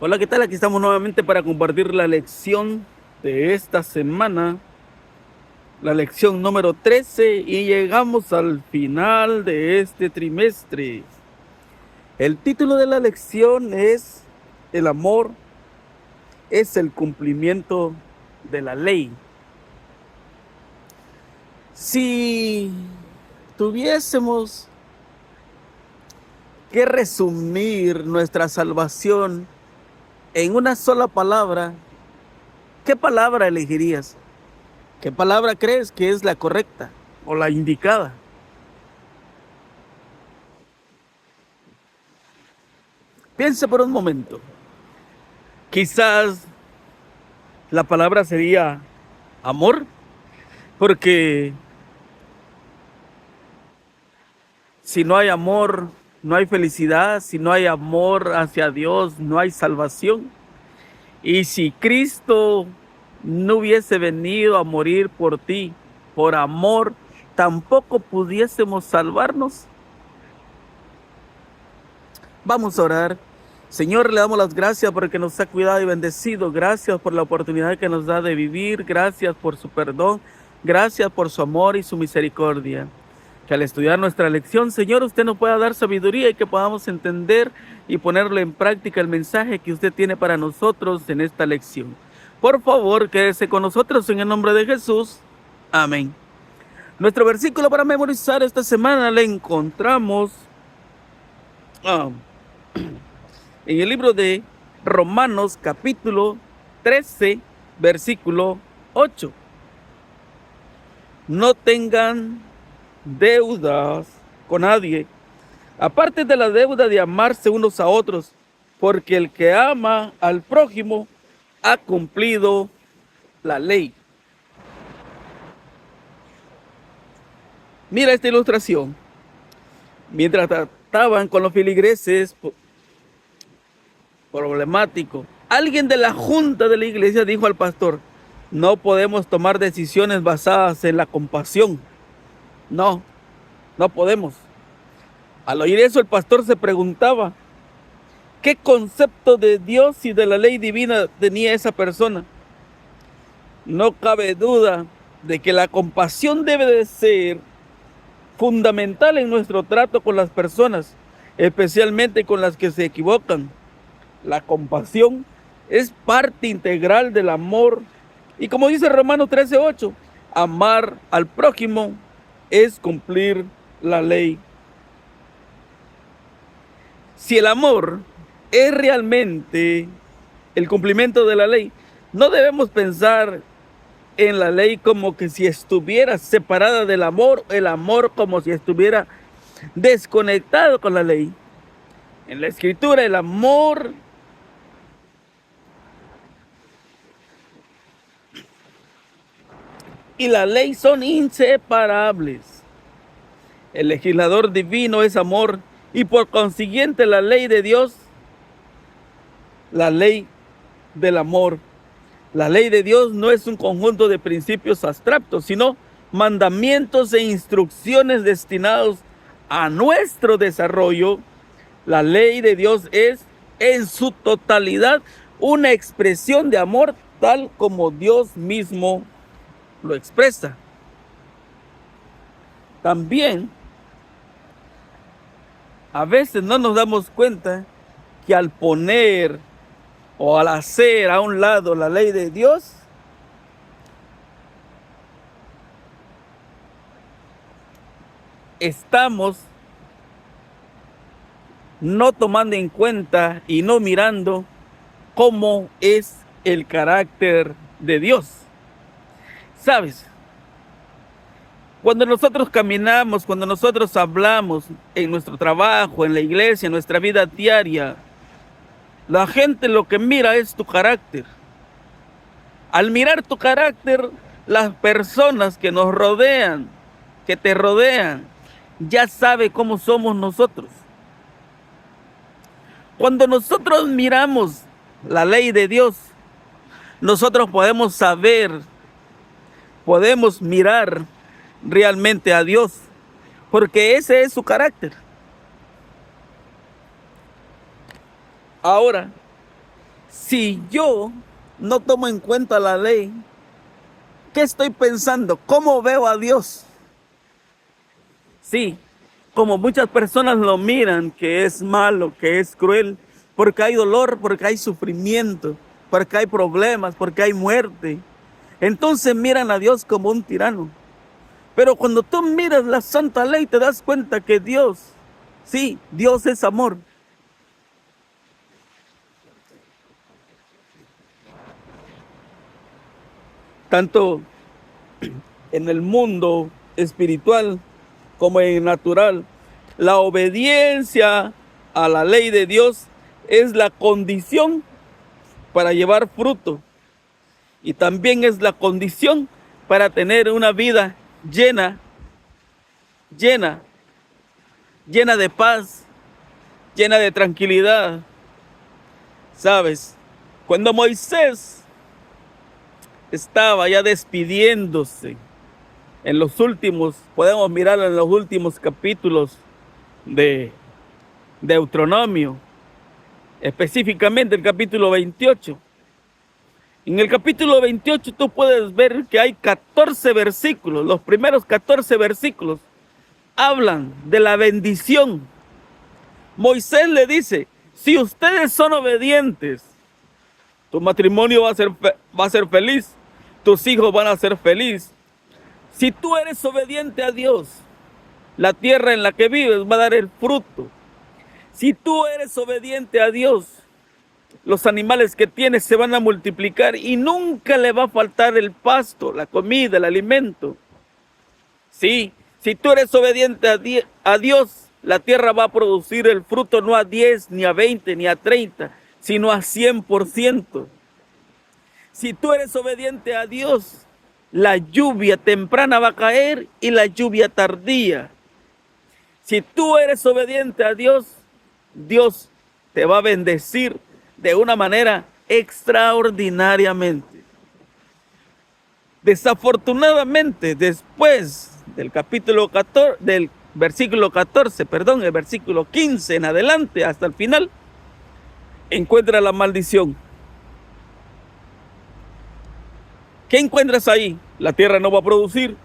Hola, ¿qué tal? Aquí estamos nuevamente para compartir la lección de esta semana, la lección número 13, y llegamos al final de este trimestre. El título de la lección es El amor es el cumplimiento de la ley. Si tuviésemos que resumir nuestra salvación en una sola palabra, ¿qué palabra elegirías? ¿Qué palabra crees que es la correcta o la indicada? Piensa por un momento. Quizás la palabra sería amor, porque si no hay amor, no hay felicidad. Si no hay amor hacia Dios, no hay salvación. Y si Cristo no hubiese venido a morir por ti, por amor, tampoco pudiésemos salvarnos. Vamos a orar. Señor, le damos las gracias porque nos ha cuidado y bendecido. Gracias por la oportunidad que nos da de vivir. Gracias por su perdón. Gracias por su amor y su misericordia. Que al estudiar nuestra lección, Señor, usted nos pueda dar sabiduría y que podamos entender y ponerlo en práctica el mensaje que usted tiene para nosotros en esta lección. Por favor, quédese con nosotros en el nombre de Jesús. Amén. Nuestro versículo para memorizar esta semana le encontramos en el libro de Romanos capítulo 13, versículo 8. No tengan deudas con nadie, aparte de la deuda de amarse unos a otros, porque el que ama al prójimo ha cumplido la ley. Mira esta ilustración. Mientras trataban con los feligreses problemático, alguien de la junta de la iglesia dijo al pastor: no podemos tomar decisiones basadas en la compasión. No podemos. Al oír eso, el pastor se preguntaba: ¿qué concepto de Dios y de la ley divina tenía esa persona? No cabe duda de que la compasión debe de ser fundamental en nuestro trato con las personas, especialmente con las que se equivocan. La compasión es parte integral del amor. Y como dice Romanos 13:8, amar al prójimo es cumplir la ley. Si el amor es realmente el cumplimiento de la ley, no debemos pensar en la ley como que si estuviera separada del amor, el amor como si estuviera desconectado con la ley. En la escritura, el amor y la ley son inseparables. El legislador divino es amor y por consiguiente la ley de Dios, la ley del amor. La ley de Dios no es un conjunto de principios abstractos, sino mandamientos e instrucciones destinados a nuestro desarrollo. La ley de Dios es en su totalidad una expresión de amor tal como Dios mismo lo expresa. También a veces no nos damos cuenta que al poner o al hacer a un lado la ley de Dios, estamos no tomando en cuenta y no mirando cómo es el carácter de Dios. ¿Sabes? Cuando nosotros caminamos, cuando nosotros hablamos en nuestro trabajo, en la iglesia, en nuestra vida diaria, la gente lo que mira es tu carácter. Al mirar tu carácter, las personas que nos rodean, que te rodean, ya saben cómo somos nosotros. Cuando nosotros miramos la ley de Dios, nosotros podemos saber, podemos mirar realmente a Dios, porque ese es su carácter. Ahora, Si yo no tomo en cuenta la ley, ¿qué estoy pensando? ¿Cómo veo a Dios? Sí, como muchas personas lo miran, que es malo, que es cruel, porque hay dolor, porque hay sufrimiento, porque hay problemas, porque hay muerte. Entonces miran a Dios como un tirano. Pero cuando tú miras la santa ley, te das cuenta que Dios, sí, Dios es amor. Tanto en el mundo espiritual como en el natural, la obediencia a la ley de Dios es la condición para llevar fruto y también es la condición para tener una vida llena, llena, llena de paz, llena de tranquilidad. ¿Sabes? Cuando Moisés estaba ya despidiéndose en los últimos, podemos mirar en los últimos capítulos de Deuteronomio, específicamente el capítulo 28. En el capítulo 28 tú puedes ver que hay 14 versículos, los primeros 14 versículos hablan de la bendición. Moisés le dice, si ustedes son obedientes, tu matrimonio va a ser feliz, tus hijos van a ser felices. Si tú eres obediente a Dios, la tierra en la que vives va a dar el fruto. Si tú eres obediente a Dios, los animales que tienes se van a multiplicar y nunca le va a faltar el pasto, la comida, el alimento. Sí, si tú eres obediente a Dios, la tierra va a producir el fruto no a 10, ni a 20, ni a 30, sino a 100%. Si tú eres obediente a Dios, la lluvia temprana va a caer y la lluvia tardía. Si tú eres obediente a Dios, Dios te va a bendecir de una manera extraordinariamente. Desafortunadamente, después del capítulo 14, del versículo 14, perdón, el versículo 15 en adelante hasta el final, encuentra la maldición. ¿Qué encuentras ahí? La tierra no va a producir,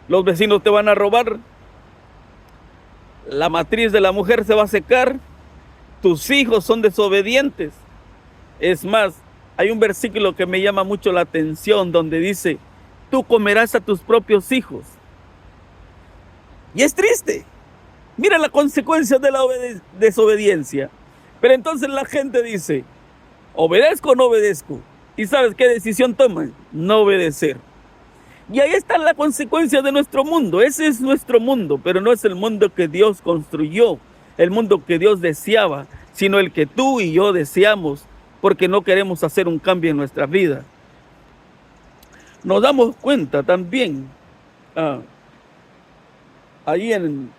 los vecinos te van a robar, la matriz de la mujer se va a secar, tus hijos son desobedientes. Es más, hay un versículo que me llama mucho la atención donde dice, tú comerás a tus propios hijos. Y es triste. Mira la consecuencia de la desobediencia. Pero entonces la gente dice, ¿obedezco o no obedezco? ¿Y sabes qué decisión toman? No obedecer. Y ahí está la consecuencia de nuestro mundo. Ese es nuestro mundo, pero no es el mundo que Dios construyó, el mundo que Dios deseaba, sino el que tú y yo deseamos, porque no queremos hacer un cambio en nuestra vida. Nos damos cuenta también, ahí en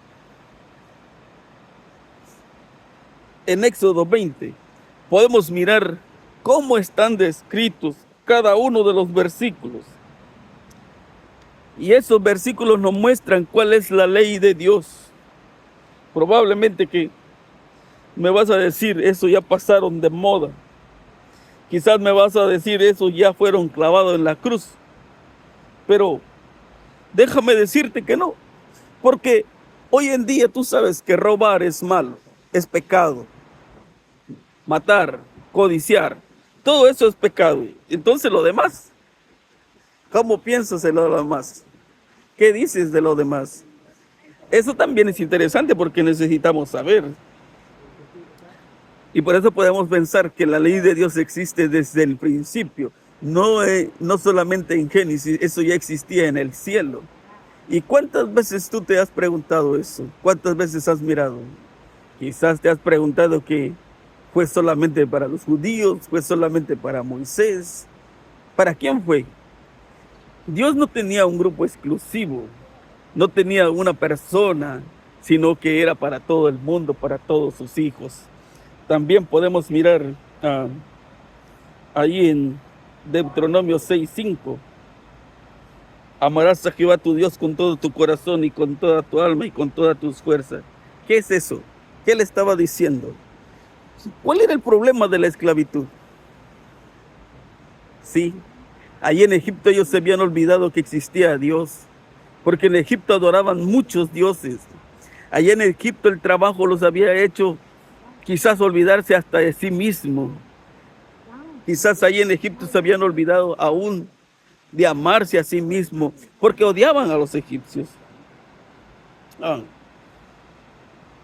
Éxodo 20, podemos mirar cómo están descritos cada uno de los versículos. Y esos versículos nos muestran cuál es la ley de Dios. Probablemente que me vas a decir, eso ya pasaron de moda. Quizás me vas a decir, eso ya fueron clavados en la cruz. Pero déjame decirte que no. Porque hoy en día tú sabes que robar es malo, es pecado. Matar, codiciar, todo eso es pecado. Entonces lo demás, ¿cómo piensas en lo demás? ¿Qué dices de lo demás? Eso también es interesante porque necesitamos saber. Y por eso podemos pensar que la ley de Dios existe desde el principio. No solamente en Génesis, eso ya existía en el cielo. ¿Y cuántas veces tú te has preguntado eso? ¿Cuántas veces has mirado? Quizás te has preguntado que fue solamente para los judíos, fue solamente para Moisés. ¿Para quién fue? Dios no tenía un grupo exclusivo, no tenía una persona, sino que era para todo el mundo, para todos sus hijos. También podemos mirar ahí en Deuteronomio 6:5. Amarás a Jehová tu Dios con todo tu corazón y con toda tu alma y con todas tus fuerzas. ¿Qué es eso? ¿Qué le estaba diciendo? ¿Cuál era el problema de la esclavitud? Sí, allí en Egipto ellos se habían olvidado que existía Dios, porque en Egipto adoraban muchos dioses. Allá en Egipto el trabajo los había hecho quizás olvidarse hasta de sí mismo. Quizás allí en Egipto se habían olvidado aún de amarse a sí mismo, porque odiaban a los egipcios. Ah,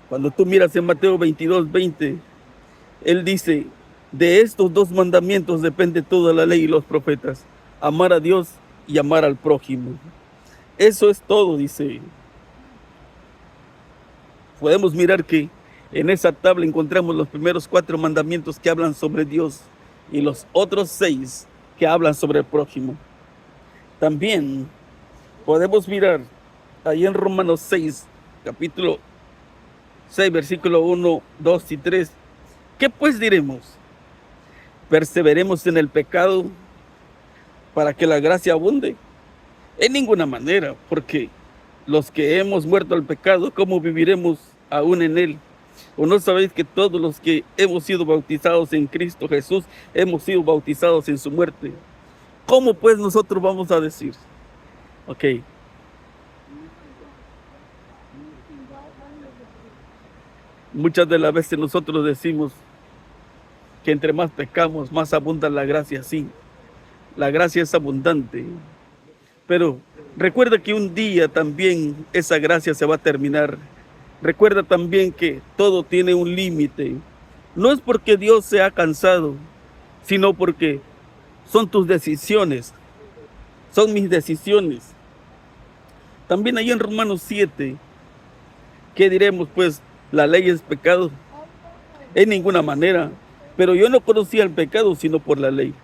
cuando tú miras en Mateo 22:20, él dice, de estos dos mandamientos depende toda la ley y los profetas, amar a Dios y amar al prójimo. Eso es todo, dice. Podemos mirar que en esa tabla encontramos los primeros 4 mandamientos que hablan sobre Dios y los otros 6 que hablan sobre el prójimo. También podemos mirar ahí en Romanos 6, capítulo 6, versículo 1, 2 y 3. ¿Qué pues diremos? ¿Perseveremos en el pecado para que la gracia abunde? En ninguna manera, porque los que hemos muerto al pecado, ¿cómo viviremos aún en él? ¿O no sabéis que todos los que hemos sido bautizados en Cristo Jesús, hemos sido bautizados en su muerte? ¿Cómo pues nosotros vamos a decir? Ok. Muchas de las veces nosotros decimos que entre más pecamos, más abunda la gracia. Sí, la gracia es abundante. Pero recuerda que un día también esa gracia se va a terminar. Recuerda también que todo tiene un límite. No es porque Dios se ha cansado, sino porque son tus decisiones, son mis decisiones. También ahí en Romanos 7, ¿qué diremos? Pues la ley es pecado. En ninguna manera. Pero yo no conocía el pecado sino por la ley.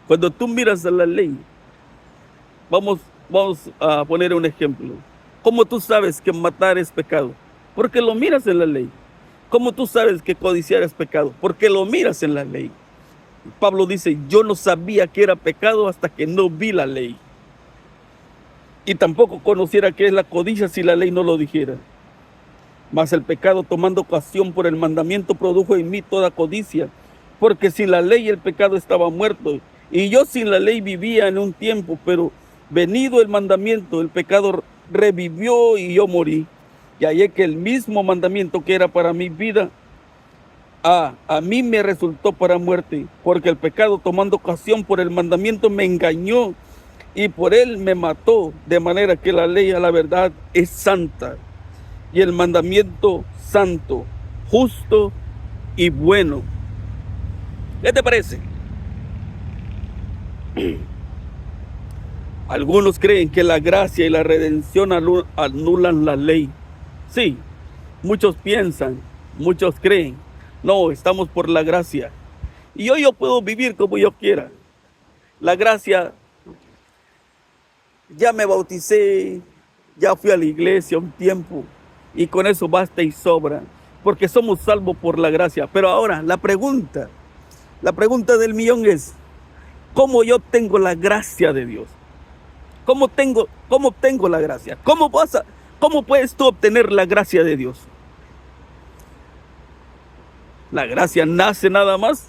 Cuando tú miras a la ley, vamos a poner un ejemplo. ¿Cómo tú sabes que matar es pecado? Porque lo miras en la ley. ¿Cómo tú sabes que codiciar es pecado? Porque lo miras en la ley. Pablo dice, yo no sabía que era pecado hasta que no vi la ley. Y tampoco conociera qué es la codicia si la ley no lo dijera. Mas el pecado, tomando ocasión por el mandamiento, produjo en mí toda codicia, porque sin la ley el pecado estaba muerto, y yo sin la ley vivía en un tiempo, pero venido el mandamiento, el pecado revivió y yo morí. Y hallé que el mismo mandamiento que era para mi vida, a mí me resultó para muerte, porque el pecado, tomando ocasión por el mandamiento, me engañó, y por él me mató, de manera que la ley a la verdad es santa, y el mandamiento santo, justo y bueno. ¿Qué te parece? Algunos creen que la gracia y la redención anulan la ley. Sí, muchos piensan, muchos creen, no, estamos por la gracia. Y yo puedo vivir como yo quiera. La gracia, ya me bauticé, ya fui a la iglesia un tiempo, y con eso basta y sobra, porque somos salvos por la gracia. Pero ahora, la pregunta del millón es, ¿cómo yo tengo la gracia de Dios? ¿Cómo obtengo la gracia? ¿Cómo puedes tú obtener la gracia de Dios? ¿La gracia nace nada más?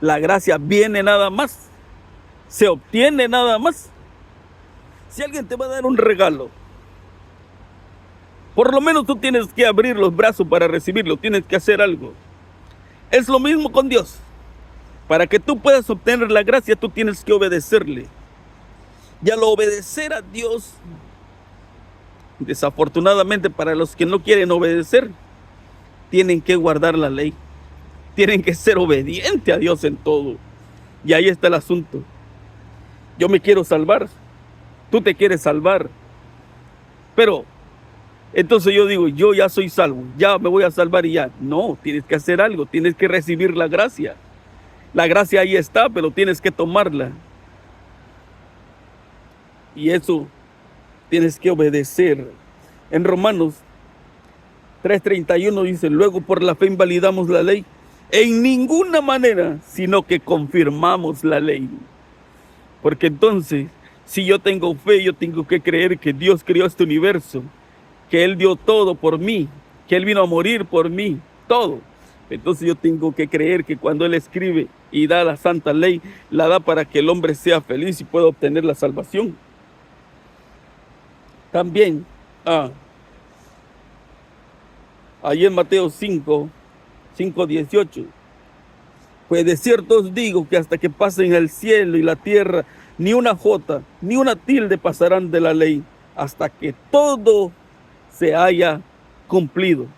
¿La gracia viene nada más? ¿Se obtiene nada más? Si alguien te va a dar un regalo, por lo menos tú tienes que abrir los brazos para recibirlo, tienes que hacer algo. Es lo mismo con Dios. Para que tú puedas obtener la gracia, tú tienes que obedecerle. Y al obedecer a Dios, desafortunadamente para los que no quieren obedecer, tienen que guardar la ley. Tienen que ser obedientes a Dios en todo. Y ahí está el asunto. Yo me quiero salvar, tú te quieres salvar, pero entonces yo digo, yo ya soy salvo, ya me voy a salvar y ya. No, tienes que hacer algo, tienes que recibir la gracia. La gracia ahí está, pero tienes que tomarla. Y eso tienes que obedecer. En Romanos 3:31 dice, luego por la fe invalidamos la ley. En ninguna manera, sino que confirmamos la ley. Porque entonces, si yo tengo fe, yo tengo que creer que Dios creó este universo, que Él dio todo por mí, que Él vino a morir por mí, todo. Entonces yo tengo que creer que cuando Él escribe y da la santa ley, la da para que el hombre sea feliz y pueda obtener la salvación. También, ahí en Mateo 5:18, pues de cierto os digo que hasta que pasen el cielo y la tierra, ni una jota, ni una tilde pasarán de la ley, hasta que todo se haya cumplido.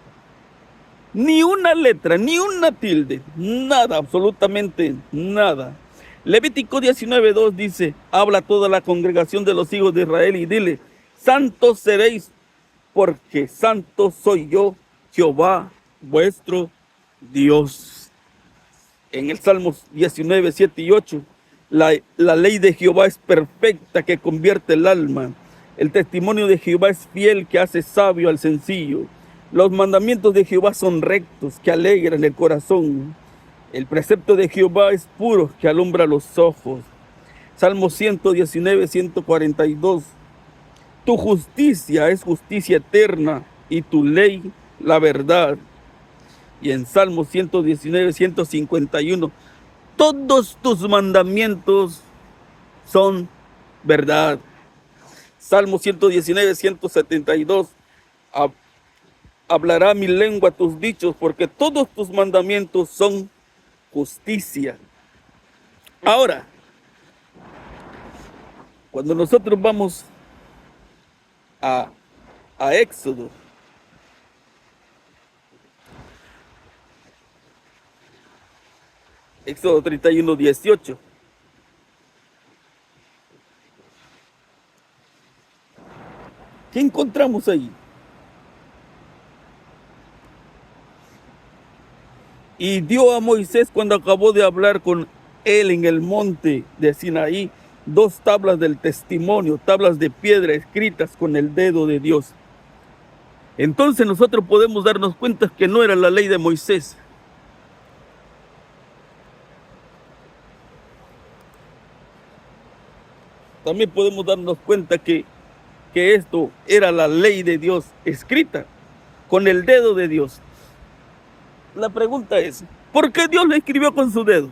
Ni una letra, ni una tilde, nada, absolutamente nada. Levítico 19:2 dice, habla a toda la congregación de los hijos de Israel y dile, santos seréis, porque santo soy yo, Jehová, vuestro Dios. En el Salmo 19:7 y 8, la ley de Jehová es perfecta, que convierte el alma. El testimonio de Jehová es fiel, que hace sabio al sencillo. Los mandamientos de Jehová son rectos, que alegran el corazón. El precepto de Jehová es puro, que alumbra los ojos. Salmo 119:142. Tu justicia es justicia eterna y tu ley la verdad. Y en Salmo 119:151, todos tus mandamientos son verdad. Salmo 119:172, hablará mi lengua tus dichos, porque todos tus mandamientos son justicia. Ahora, cuando nosotros vamos a Éxodo, Éxodo 31:18, ¿qué encontramos ahí? Y dio a Moisés, cuando acabó de hablar con él en el monte de Sinaí, 2 tablas del testimonio, tablas de piedra escritas con el dedo de Dios. Entonces nosotros podemos darnos cuenta que no era la ley de Moisés. También podemos darnos cuenta que esto era la ley de Dios escrita con el dedo de Dios. La pregunta es, ¿por qué Dios le escribió con su dedo?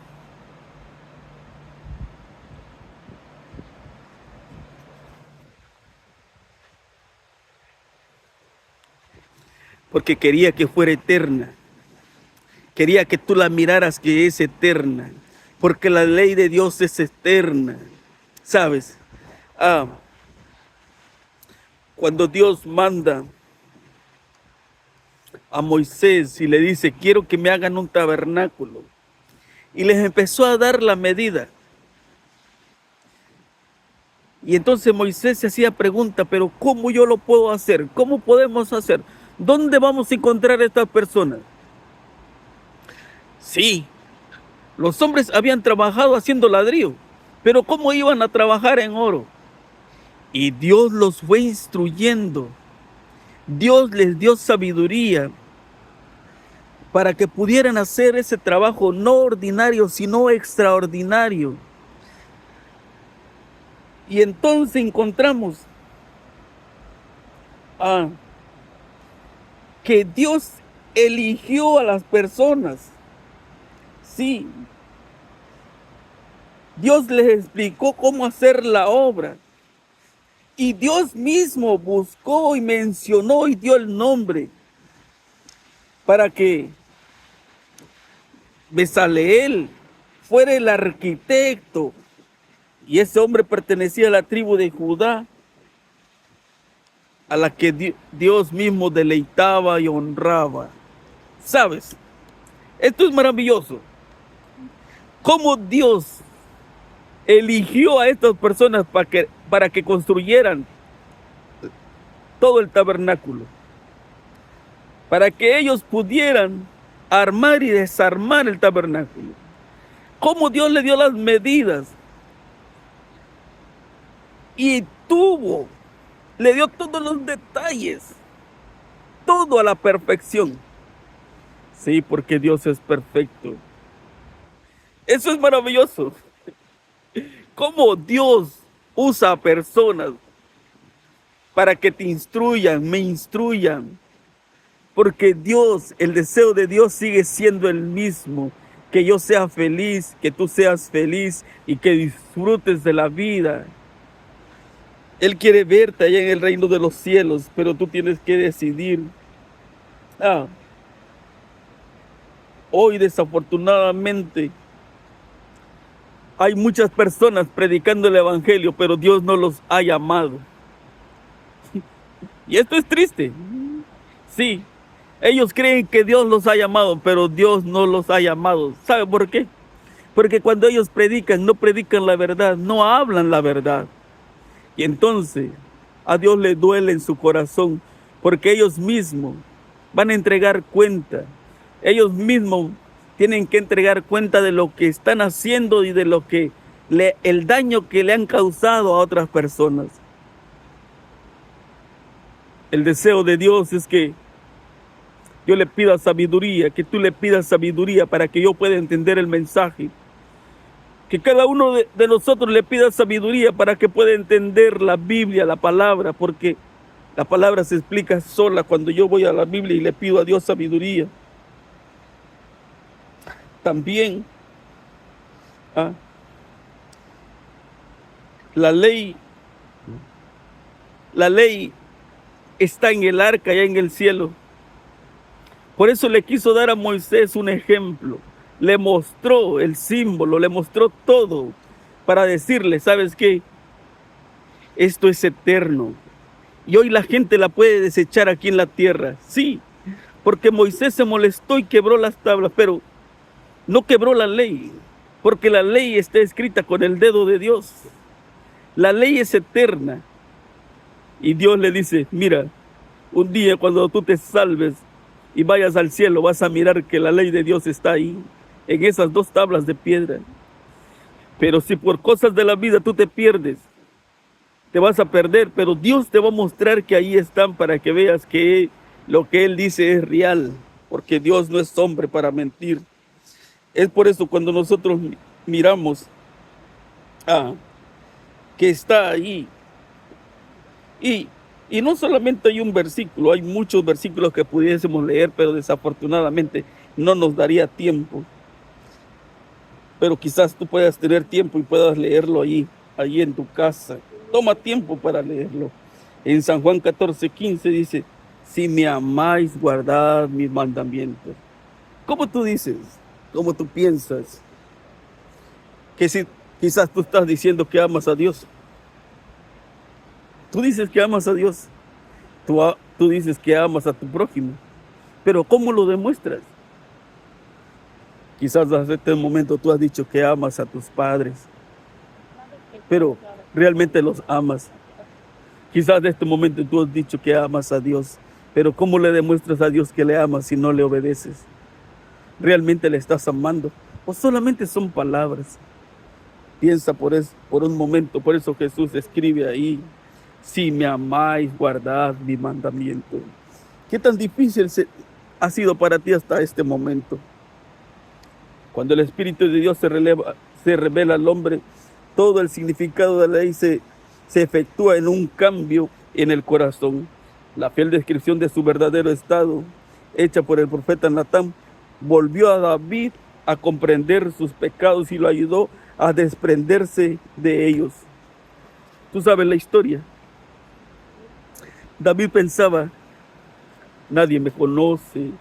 Porque quería que fuera eterna. Quería que tú la miraras, que es eterna. Porque la ley de Dios es eterna. ¿Sabes? Cuando Dios manda a Moisés y le dice, quiero que me hagan un tabernáculo, y les empezó a dar la medida. Y entonces Moisés se hacía pregunta, pero ¿cómo yo lo puedo hacer? ¿Cómo podemos hacer? ¿Dónde vamos a encontrar a estas personas? Sí, los hombres habían trabajado haciendo ladrillo, pero ¿cómo iban a trabajar en oro? Y Dios los fue instruyendo. Dios les dio sabiduría para que pudieran hacer ese trabajo no ordinario, sino extraordinario. Y entonces encontramos que Dios eligió a las personas. Sí, Dios les explicó cómo hacer la obra. Y Dios mismo buscó y mencionó y dio el nombre para que Bezaleel fuera el arquitecto. Y ese hombre pertenecía a la tribu de Judá, a la que Dios mismo deleitaba y honraba. ¿Sabes? Esto es maravilloso. Cómo Dios eligió a estas personas para que construyeran todo el tabernáculo, para que ellos pudieran armar y desarmar el tabernáculo. Cómo Dios le dio las medidas y le dio todos los detalles, todo a la perfección. Sí, porque Dios es perfecto. Eso es maravilloso. Cómo Dios usa a personas para que te instruyan, me instruyan, Porque Dios, el deseo de Dios sigue siendo el mismo. Que yo sea feliz, que tú seas feliz y que disfrutes de la vida. Él quiere verte allá en el reino de los cielos, pero tú tienes que decidir. Hoy desafortunadamente hay muchas personas predicando el evangelio, pero Dios no los ha llamado. Y esto es triste. Sí, ellos creen que Dios los ha llamado, pero Dios no los ha llamado. ¿Sabe por qué? Porque cuando ellos predican, no predican la verdad, no hablan la verdad. Y entonces a Dios le duele en su corazón, porque ellos mismos van a entregar cuenta. Ellos mismos tienen que entregar cuenta de lo que están haciendo y de lo que el daño que le han causado a otras personas. El deseo de Dios es que yo le pida sabiduría, que tú le pidas sabiduría para que yo pueda entender el mensaje. Que cada uno de nosotros le pida sabiduría para que pueda entender la Biblia, la palabra, porque la palabra se explica sola cuando yo voy a la Biblia y le pido a Dios sabiduría. También la ley está en el arca, allá en el cielo. Por eso le quiso dar a Moisés un ejemplo. Le mostró el símbolo, le mostró todo para decirle, ¿sabes qué? Esto es eterno. Y hoy la gente la puede desechar aquí en la tierra. Sí, porque Moisés se molestó y quebró las tablas, pero no quebró la ley, porque la ley está escrita con el dedo de Dios. La ley es eterna. Y Dios le dice, mira, un día cuando tú te salves y vayas al cielo, vas a mirar que la ley de Dios está ahí, en esas 2 tablas de piedra. Pero si por cosas de la vida tú te pierdes, te vas a perder, pero Dios te va a mostrar que ahí están para que veas que lo que Él dice es real, porque Dios no es hombre para mentir. Es por eso cuando nosotros miramos que está ahí, y no solamente hay un versículo, hay muchos versículos que pudiésemos leer, pero desafortunadamente no nos daría tiempo. Pero quizás tú puedas tener tiempo y puedas leerlo allí en tu casa. Toma tiempo para leerlo. En San Juan 14:15 dice, si me amáis, guardad mis mandamientos. ¿Cómo tú dices? ¿Cómo tú piensas? Que si quizás tú estás diciendo que amas a Dios. Tú dices que amas a Dios. Tú dices que amas a tu prójimo. Pero ¿cómo lo demuestras? Quizás hasta este momento tú has dicho que amas a tus padres, pero realmente los amas. Quizás en este momento tú has dicho que amas a Dios, pero ¿cómo le demuestras a Dios que le amas si no le obedeces? ¿Realmente le estás amando? ¿O solamente son palabras? Piensa por un momento, por eso Jesús escribe ahí, si me amáis, guardad mi mandamiento. ¿Qué tan difícil ha sido para ti hasta este momento? Cuando el Espíritu de Dios se revela al hombre, todo el significado de la ley se efectúa en un cambio en el corazón. La fiel descripción de su verdadero estado, hecha por el profeta Natán, volvió a David a comprender sus pecados y lo ayudó a desprenderse de ellos. Tú sabes la historia. David pensaba, nadie me conoce,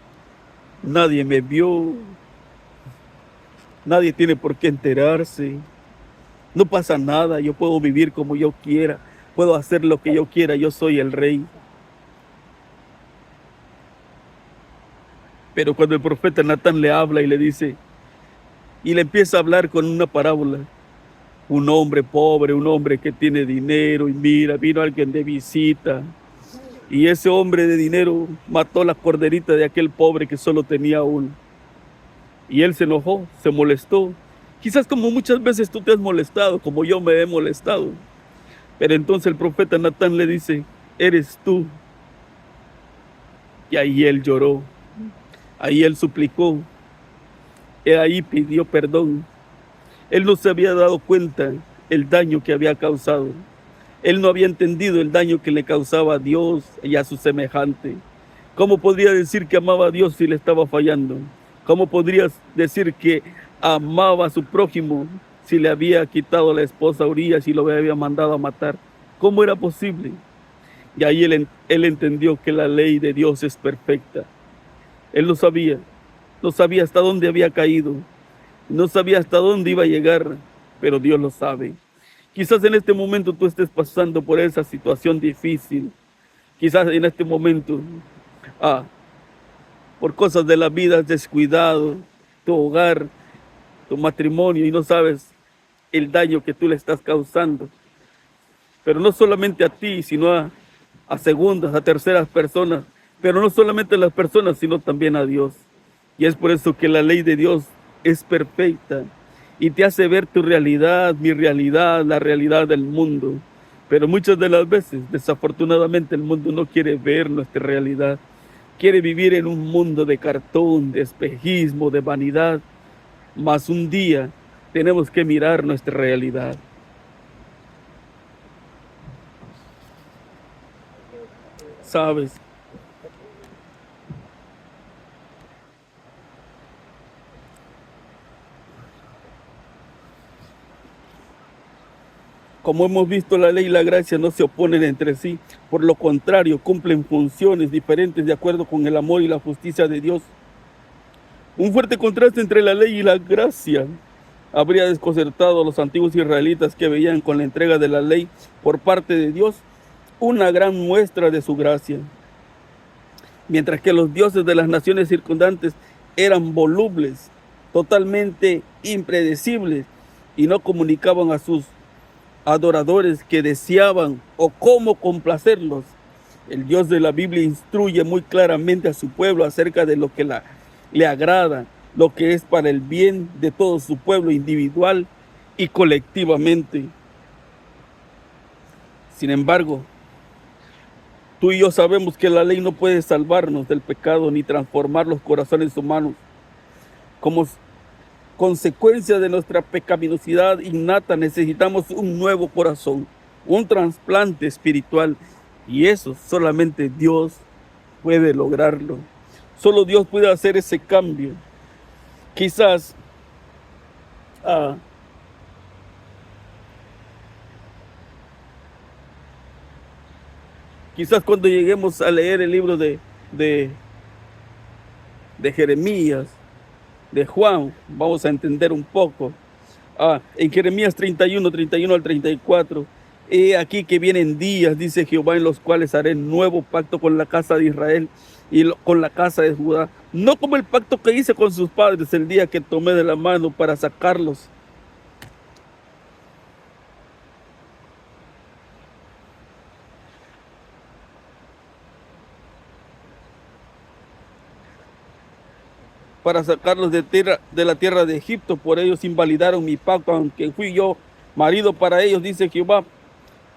nadie me vio, nadie tiene por qué enterarse, no pasa nada, yo puedo vivir como yo quiera, puedo hacer lo que yo quiera, yo soy el rey. Pero cuando el profeta Natán le habla y le dice, y le empieza a hablar con una parábola, un hombre pobre, un hombre que tiene dinero, y mira, vino alguien de visita, y ese hombre de dinero mató la corderita de aquel pobre que solo tenía uno. Y él se enojó, se molestó. Quizás como muchas veces tú te has molestado, como yo me he molestado. Pero entonces el profeta Natán le dice, eres tú. Y ahí él lloró, ahí él suplicó, y ahí pidió perdón. Él no se había dado cuenta el daño que había causado. Él no había entendido el daño que le causaba a Dios y a su semejante. ¿Cómo podría decir que amaba a Dios si le estaba fallando? ¿Cómo podrías decir que amaba a su prójimo si le había quitado la esposa a Urías y lo había mandado a matar? ¿Cómo era posible? Y ahí él entendió que la ley de Dios es perfecta. Él lo sabía, no sabía hasta dónde había caído, no sabía hasta dónde iba a llegar, pero Dios lo sabe. Quizás en este momento tú estés pasando por esa situación difícil. Quizás en este momento, por cosas de la vida has descuidado tu hogar, tu matrimonio y no sabes el daño que tú le estás causando. Pero no solamente a ti, sino a segundas, a terceras personas. Pero no solamente a las personas, sino también a Dios. Y es por eso que la ley de Dios es perfecta y te hace ver tu realidad, mi realidad, la realidad del mundo. Pero muchas de las veces, desafortunadamente, el mundo no quiere ver nuestra realidad. Quiere vivir en un mundo de cartón, de espejismo, de vanidad. Mas un día tenemos que mirar nuestra realidad. ¿Sabes? Como hemos visto, la ley y la gracia no se oponen entre sí. Por lo contrario, cumplen funciones diferentes de acuerdo con el amor y la justicia de Dios. Un fuerte contraste entre la ley y la gracia habría desconcertado a los antiguos israelitas que veían con la entrega de la ley por parte de Dios una gran muestra de su gracia, mientras que los dioses de las naciones circundantes eran volubles, totalmente impredecibles y no comunicaban a sus adoradores que deseaban o cómo complacerlos. El Dios de la Biblia instruye muy claramente a su pueblo acerca de lo que le agrada, lo que es para el bien de todo su pueblo individual y colectivamente. Sin embargo, tú y yo sabemos que la ley no puede salvarnos del pecado ni transformar los corazones humanos. Como consecuencia de nuestra pecaminosidad innata, necesitamos un nuevo corazón, un trasplante espiritual. Y eso solamente Dios puede lograrlo. Solo Dios puede hacer ese cambio. Quizás quizás cuando lleguemos a leer el libro de, de Jeremías, de Juan, vamos a entender un poco. En Jeremías 31 al 34, he aquí que vienen días, dice Jehová, en los cuales haré nuevo pacto con la casa de Israel y con la casa de Judá, no como el pacto que hice con sus padres el día que tomé de la mano para sacarlos. Para sacarlos de la tierra de Egipto, por ellos invalidaron mi pacto, aunque fui yo marido para ellos, dice Jehová.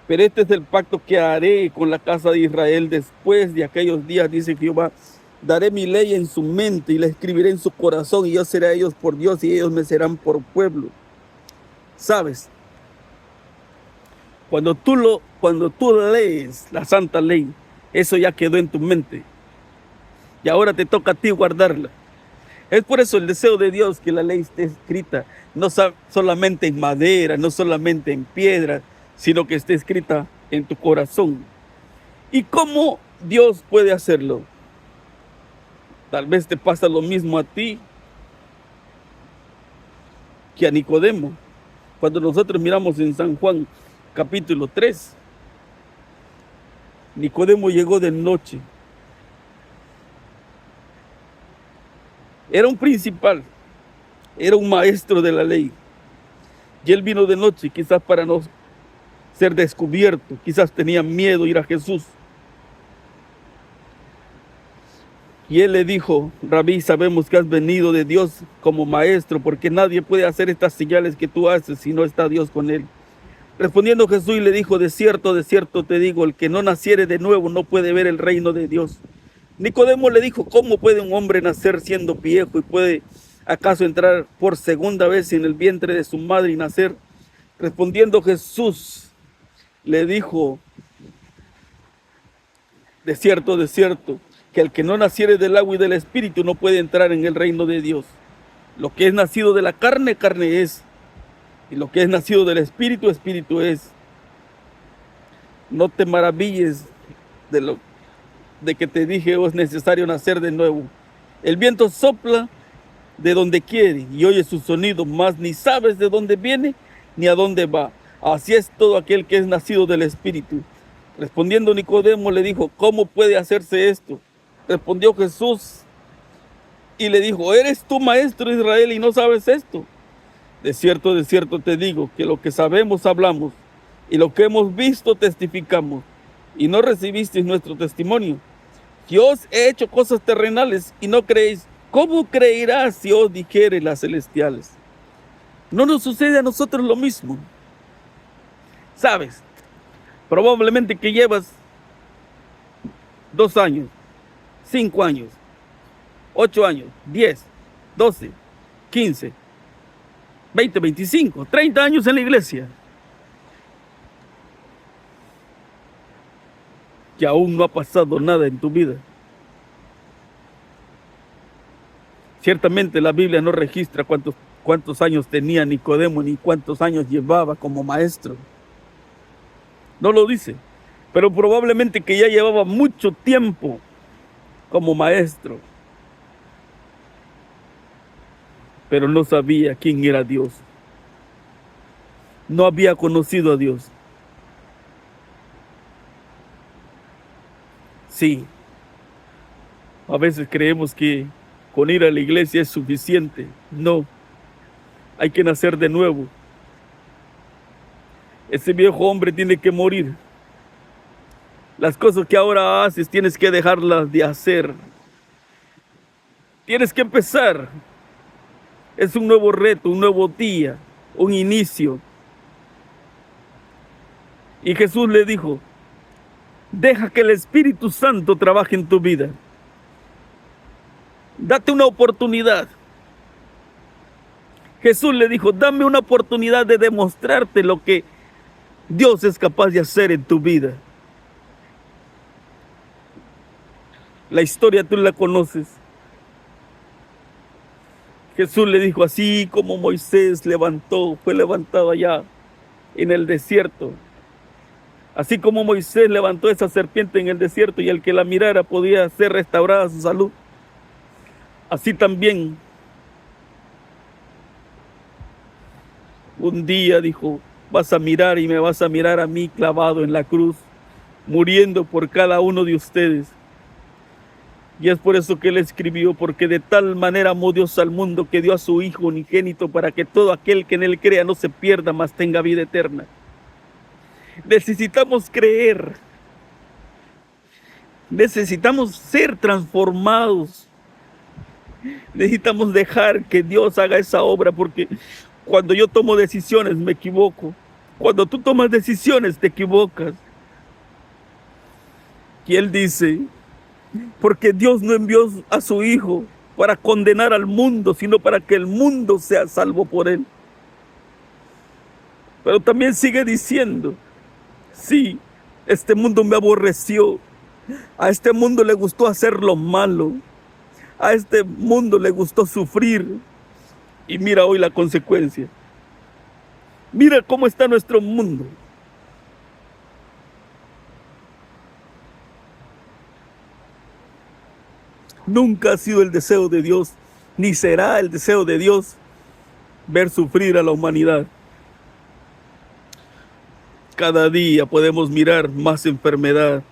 Pero este es el pacto que haré con la casa de Israel después de aquellos días, dice Jehová. Daré mi ley en su mente y la escribiré en su corazón, y yo seré a ellos por Dios y ellos me serán por pueblo. ¿Sabes? Cuando tú lees la santa ley, eso ya quedó en tu mente. Y ahora te toca a ti guardarla. Es por eso el deseo de Dios que la ley esté escrita, no solamente en madera, no solamente en piedra, sino que esté escrita en tu corazón. ¿Y cómo Dios puede hacerlo? Tal vez te pasa lo mismo a ti que a Nicodemo. Cuando nosotros miramos en San Juan capítulo 3, Nicodemo llegó de noche. Era un principal, era un maestro de la ley. Y él vino de noche, quizás para no ser descubierto, quizás tenía miedo ir a Jesús. Y él le dijo: Rabí, sabemos que has venido de Dios como maestro, porque nadie puede hacer estas señales que tú haces si no está Dios con él. Respondiendo Jesús le dijo: de cierto te digo, el que no naciere de nuevo no puede ver el reino de Dios. Nicodemo le dijo: ¿cómo puede un hombre nacer siendo viejo y puede acaso entrar por segunda vez en el vientre de su madre y nacer? Respondiendo Jesús le dijo: de cierto, que el que no naciere del agua y del espíritu no puede entrar en el reino de Dios. Lo que es nacido de la carne, carne es. Y lo que es nacido del espíritu, espíritu es. No te maravilles de que te dije, oh, es necesario nacer de nuevo. El viento sopla de donde quiere y oye su sonido, mas ni sabes de dónde viene ni a dónde va. Así es todo aquel que es nacido del espíritu. Respondiendo Nicodemo le dijo, ¿cómo puede hacerse esto? Respondió Jesús y le dijo, ¿eres tú maestro de Israel y no sabes esto? De cierto te digo, que lo que sabemos hablamos, y lo que hemos visto testificamos, y no recibisteis nuestro testimonio. Si os he hecho cosas terrenales y no creéis, ¿cómo creerás si os dijere las celestiales? ¿No nos sucede a nosotros lo mismo? ¿Sabes? Probablemente que llevas 2 años, 5 años, 8 años, 10, 12, 15, 20, 25, 30 años en la iglesia, que aún no ha pasado nada en tu vida. Ciertamente la Biblia no registra cuántos años tenía Nicodemo ni cuántos años llevaba como maestro. No lo dice, pero probablemente que ya llevaba mucho tiempo como maestro, pero no sabía quién era Dios. No había conocido a Dios. Sí, a veces creemos que con ir a la iglesia es suficiente. No, hay que nacer de nuevo. Ese viejo hombre tiene que morir. Las cosas que ahora haces tienes que dejarlas de hacer. Tienes que empezar. Es un nuevo reto, un nuevo día, un inicio. Y Jesús le dijo, deja que el Espíritu Santo trabaje en tu vida. Date una oportunidad. Jesús le dijo, dame una oportunidad de demostrarte lo que Dios es capaz de hacer en tu vida. La historia tú la conoces. Jesús le dijo, así como Moisés fue levantado allá en el desierto. Así como Moisés levantó esa serpiente en el desierto y el que la mirara podía ser restaurada su salud. Así también, un día dijo, vas a mirar y me vas a mirar a mí clavado en la cruz, muriendo por cada uno de ustedes. Y es por eso que él escribió, porque de tal manera amó Dios al mundo que dio a su Hijo unigénito para que todo aquel que en él crea no se pierda, mas tenga vida eterna. Necesitamos creer. Necesitamos ser transformados. Necesitamos dejar que Dios haga esa obra, porque cuando yo tomo decisiones me equivoco. Cuando tú tomas decisiones te equivocas. Y él dice, porque Dios no envió a su Hijo para condenar al mundo, sino para que el mundo sea salvo por él. Pero también sigue diciendo, sí, este mundo me aborreció. A este mundo le gustó hacer lo malo. A este mundo le gustó sufrir. Y mira hoy la consecuencia. Mira cómo está nuestro mundo. Nunca ha sido el deseo de Dios, ni será el deseo de Dios, ver sufrir a la humanidad. Cada día podemos mirar más enfermedad.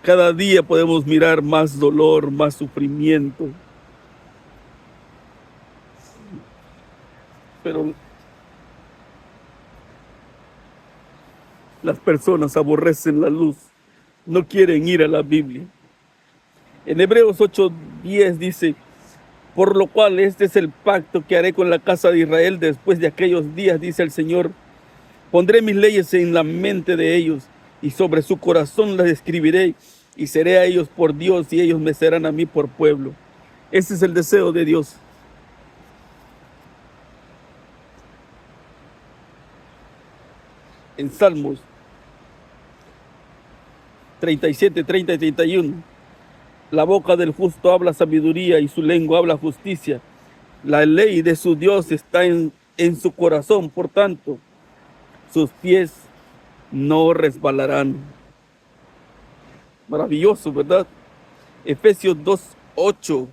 Cada día podemos mirar más dolor, más sufrimiento. Pero las personas aborrecen la luz, no quieren ir a la Biblia. En Hebreos 8:10 dice, por lo cual este es el pacto que haré con la casa de Israel después de aquellos días, dice el Señor. Pondré mis leyes en la mente de ellos y sobre su corazón las escribiré y seré a ellos por Dios y ellos me serán a mí por pueblo. Ese es el deseo de Dios. En Salmos 37, 30 y 31, La boca del justo habla sabiduría y su lengua habla justicia. La ley de su Dios está en su corazón, por tanto, sus pies no resbalarán. Maravilloso, ¿verdad? Efesios 2:8.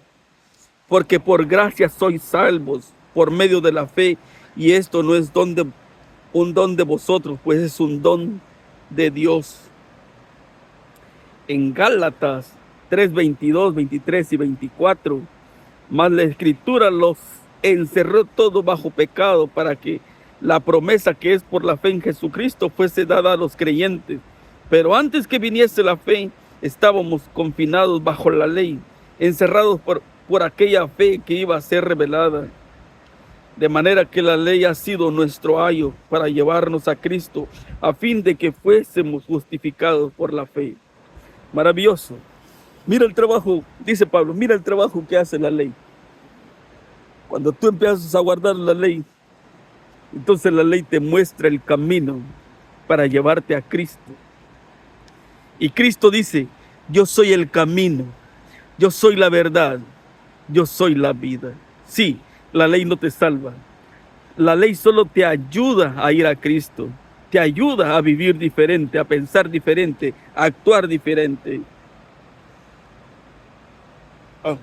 Porque por gracia sois salvos por medio de la fe, y esto no es un don de vosotros, pues es un don de Dios. En Gálatas 3:22, 23 y 24, mas la escritura los encerró todo bajo pecado para que la promesa que es por la fe en Jesucristo fuese dada a los creyentes. Pero antes que viniese la fe, estábamos confinados bajo la ley, encerrados por aquella fe que iba a ser revelada. De manera que la ley ha sido nuestro ayo para llevarnos a Cristo, a fin de que fuésemos justificados por la fe. Maravilloso. Mira el trabajo, dice Pablo, mira el trabajo que hace la ley. Cuando tú empiezas a guardar la ley, entonces la ley te muestra el camino para llevarte a Cristo. Y Cristo dice, yo soy el camino, yo soy la verdad, yo soy la vida. Sí, la ley no te salva. La ley solo te ayuda a ir a Cristo. Te ayuda a vivir diferente, a pensar diferente, a actuar diferente. Oh.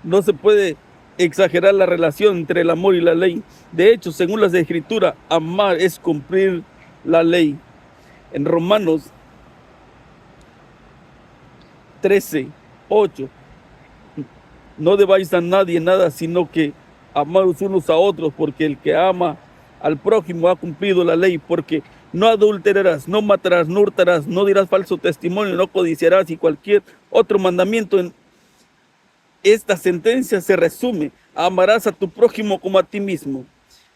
No se puede exagerar la relación entre el amor y la ley. De hecho, según las Escrituras, amar es cumplir la ley. En Romanos 13:8, no debáis a nadie nada, sino que amaos unos a otros, porque el que ama al prójimo ha cumplido la ley, porque no adulterarás, no matarás, no hurtarás, no dirás falso testimonio, no codiciarás, y cualquier otro mandamiento. En esta sentencia se resume: amarás a tu prójimo como a ti mismo.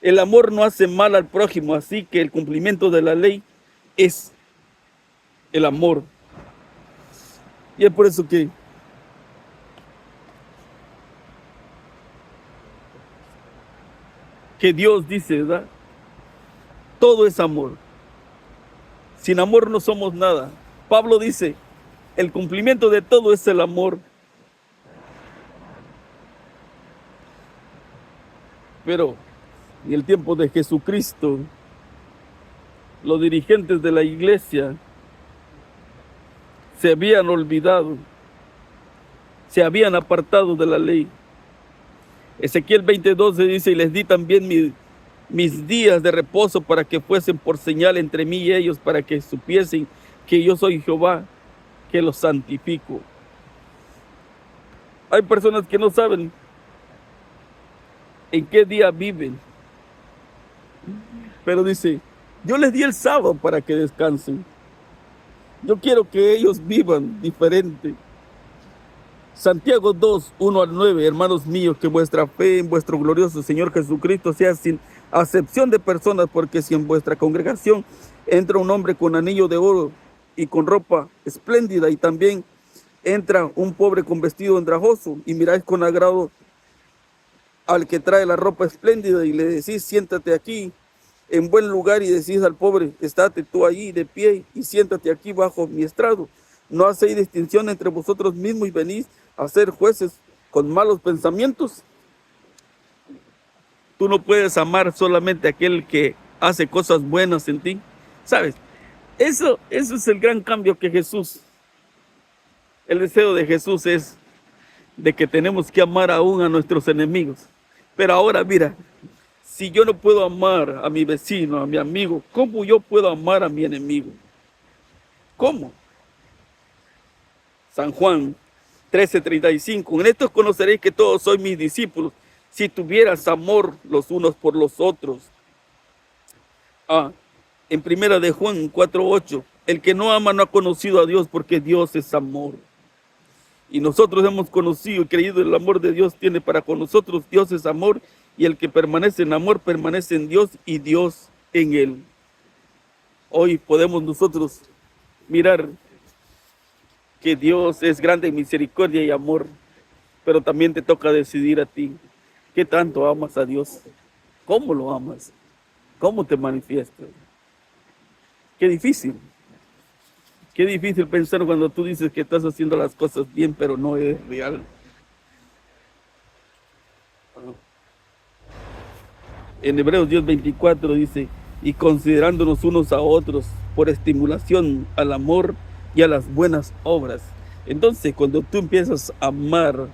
El amor no hace mal al prójimo, así que el cumplimiento de la ley es el amor. Y es por eso que Dios dice, ¿verdad? Todo es amor. Sin amor no somos nada. Pablo dice, el cumplimiento de todo es el amor. Pero en el tiempo de Jesucristo, los dirigentes de la iglesia se habían olvidado, se habían apartado de la ley. Ezequiel 20:12 dice, y les di también mis días de reposo para que fuesen por señal entre mí y ellos, para que supiesen que yo soy Jehová, que los santifico. Hay personas que no saben en qué día viven, pero dice, yo les di el sábado para que descansen. Yo quiero que ellos vivan diferente. Santiago 2:1-9, hermanos míos, que vuestra fe en vuestro glorioso Señor Jesucristo sea sin acepción de personas, porque si en vuestra congregación entra un hombre con anillo de oro y con ropa espléndida, y también entra un pobre con vestido andrajoso, y miráis con agrado al que trae la ropa espléndida, y le decís, siéntate aquí en buen lugar, y decís al pobre, estate tú allí de pie, y siéntate aquí bajo mi estrado. ¿No hacéis distinción entre vosotros mismos y venís a ser jueces con malos pensamientos? Tú no puedes amar solamente a aquel que hace cosas buenas en ti. ¿Sabes? Eso es el gran cambio que Jesús, el deseo de Jesús es de que tenemos que amar aún a nuestros enemigos. Pero ahora mira, si yo no puedo amar a mi vecino, a mi amigo, ¿cómo yo puedo amar a mi enemigo? ¿Cómo? San Juan 13:35, en esto conoceréis que todos sois mis discípulos, si tuvieras amor los unos por los otros. En primera de Juan 4:8, el que no ama no ha conocido a Dios, porque Dios es amor. Y nosotros hemos conocido y creído el amor de Dios tiene para con nosotros. Dios es amor, y el que permanece en amor permanece en Dios y Dios en él. Hoy podemos nosotros mirar que Dios es grande en misericordia y amor, pero también te toca decidir a ti, ¿qué tanto amas a Dios? ¿Cómo lo amas? ¿Cómo te manifiestas? Qué difícil. Qué difícil pensar cuando tú dices que estás haciendo las cosas bien, pero no es real. En Hebreos 10:24 dice, y considerándonos unos a otros por estimulación al amor y a las buenas obras. Entonces, cuando tú empiezas a amar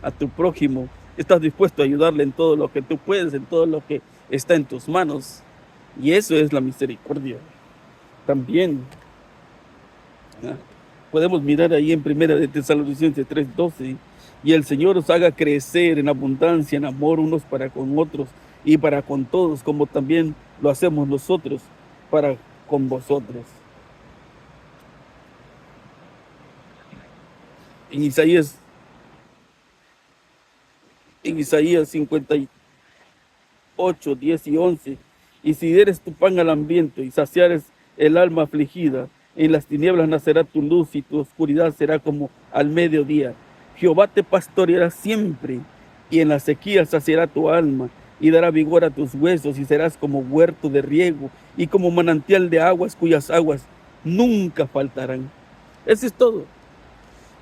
a tu prójimo, estás dispuesto a ayudarle en todo lo que tú puedes, en todo lo que está en tus manos. Y eso es la misericordia. También podemos mirar ahí en Primera de Tesalonicenses 3:12, y el Señor os haga crecer en abundancia, en amor unos para con otros y para con todos, como también lo hacemos nosotros para con vosotros. En Isaías 58, 10 y 11, y si dieres tu pan al hambriento y saciares el alma afligida, en las tinieblas nacerá tu luz y tu oscuridad será como al mediodía. Jehová te pastoreará siempre, y en la sequía saciará tu alma, y dará vigor a tus huesos, y serás como huerto de riego, y como manantial de aguas, cuyas aguas nunca faltarán. Eso es todo.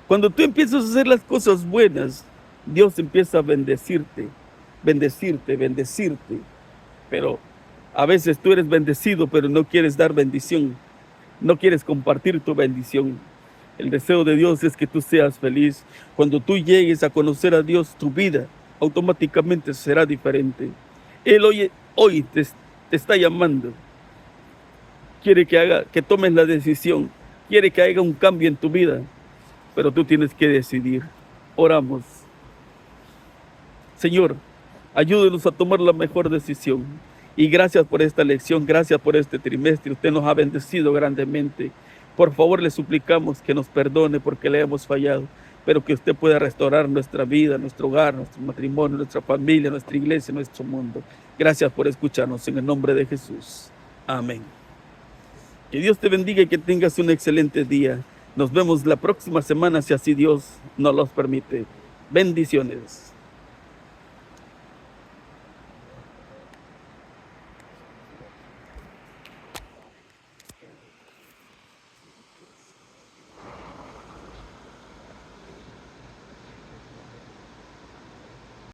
Cuando tú empiezas a hacer las cosas buenas, Dios empieza a bendecirte, bendecirte, bendecirte. Pero a veces tú eres bendecido, pero no quieres dar bendición. No quieres compartir tu bendición. El deseo de Dios es que tú seas feliz. Cuando tú llegues a conocer a Dios, tu vida automáticamente será diferente. Él hoy te está llamando. Quiere que tomes la decisión. Quiere que haya un cambio en tu vida. Pero tú tienes que decidir. Oramos. Señor, ayúdenos a tomar la mejor decisión. Y gracias por esta lección, gracias por este trimestre. Usted nos ha bendecido grandemente. Por favor, le suplicamos que nos perdone porque le hemos fallado, pero que usted pueda restaurar nuestra vida, nuestro hogar, nuestro matrimonio, nuestra familia, nuestra iglesia, nuestro mundo. Gracias por escucharnos en el nombre de Jesús. Amén. Que Dios te bendiga y que tengas un excelente día. Nos vemos la próxima semana si así Dios nos los permite. Bendiciones.